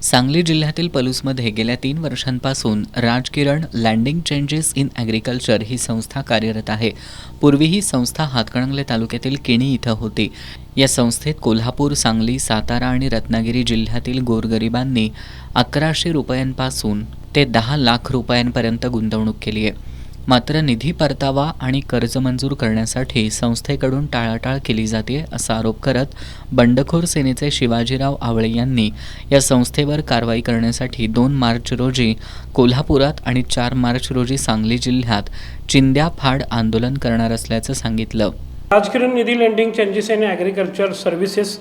सांगली जिल्ह्यातील पलूसमध्ये गेल्या 3 वर्षांपासून Rajkiran landing changes in agriculture ही संस्था कार्यरत आहे। पूर्वी ही संस्था हातकणंगले तालुक्यातील केणी इथं होती। या संस्थेत कोल्हापूर, सांगली, सातारा आणि रत्नागिरी जिल्ह्यातील गोरगरिबांनी 1100 रुपयांपासून ते 10 लाख रुपयांपर्यंत गुंतवणूक केली आहे। मात्र निधी परतावा आणि कर्ज मंजूर करण्यासाठी संस्थेकडून टाळाटाळ केली जाते असा आरोप करत बंडखोर सेनेचे शिवाजीराव आवळे यांनी या संस्थेवर कारवाई करण्यासाठी 2 मार्च रोजी कोल्हापुरात आणि 4 मार्च रोजी सांगली जिल्ह्यात चिंद्याफाड आंदोलन करणार असल्याचं सांगितलं। Rajkiran Nidhi landing changes in agriculture services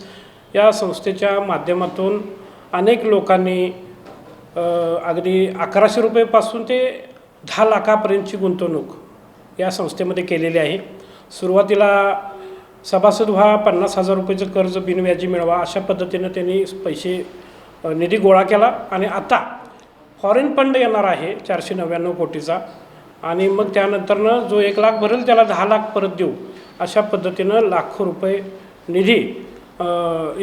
या संस्थेच्या माध्यमातून अनेक लोकांनी अगदी 1100 रुपयेपासून ते 10 लाखापर्यंतची गुंतवणूक या संस्थेमध्ये केलेली आहे। सुरुवातीला सभासद व्हा, 50,000 रुपयेचं कर्ज बिनव्याजी मिळवा अशा पद्धतीनं त्यांनी पैसे निधी गोळा केला आणि आता फॉरेन फंड येणार आहे 499 कोटीचा आणि मग त्यानंतरनं जो 1 लाख भरेल त्याला 10 लाख परत देऊ अशा पद्धतीनं लाखो रुपये निधी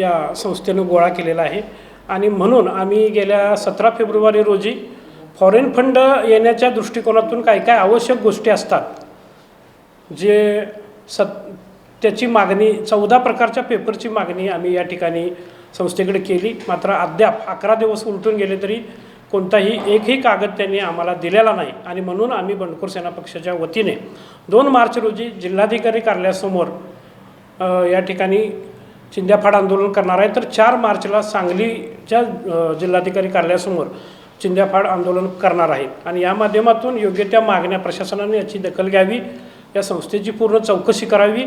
या संस्थेनं गोळा केलेला आहे। आणि म्हणून आम्ही गेल्या 17 फेब्रुवारी रोजी फॉरेन फंड येण्याच्या दृष्टिकोनातून काय काय आवश्यक गोष्टी असतात जे त्याची मागणी 14 प्रकारच्या पेपरची मागणी आम्ही या ठिकाणी संस्थेकडे केली। मात्र अद्याप 11 दिवस उलटून गेले तरी कोणताही एकही कागद त्यांनी आम्हाला दिलेला नाही आणि म्हणून आम्ही बंडखोर सेना पक्षाच्या वतीने 2 मार्च रोजी जिल्हाधिकारी कार्यालयासमोर या ठिकाणी चिंद्याफाड आंदोलन करणार आहे। तर 4 मार्चला सांगलीच्या जिल्हाधिकारी कार्यालयासमोर चिंद्याफाड आंदोलन करणार आहेत आणि या माध्यमातून योग्य त्या मागण्या प्रशासनाने याची दखल घ्यावी, या संस्थेची पूर्ण चौकशी करावी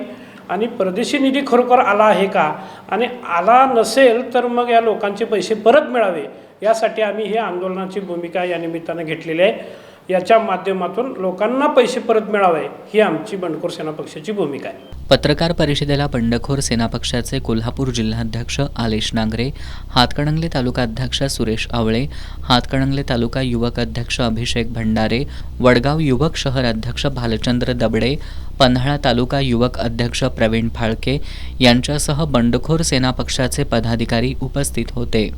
आणि परदेशी निधी खरोखर आला आहे का आणि आला नसेल तर मग या लोकांचे पैसे परत मिळावे यासाठी आम्ही हे आंदोलनाची भूमिका या निमित्तानं घेतलेली आहे। याच्या माध्यमातून लोकांना पैसे परत मिळावे ही आमची बंडखोर सेना पक्षाची भूमिका आहे। पत्रकार परिषदेला बंडखोर सेना पक्षाचे कोल्हापूर जिल्हाध्यक्ष आलेश नांगरे, हातकणंगले तालुका अध्यक्ष सुरेश आवळे, हातकणंगले तालुका युवक अध्यक्ष अभिषेक भंडारे, वडगाव युवक शहर अध्यक्ष भालचंद्र दबडे, पन्हाळा तालुका युवक अध्यक्ष प्रवीण फाळके यांच्यासह बंडखोर सेना पक्षाचे पदाधिकारी उपस्थित होते।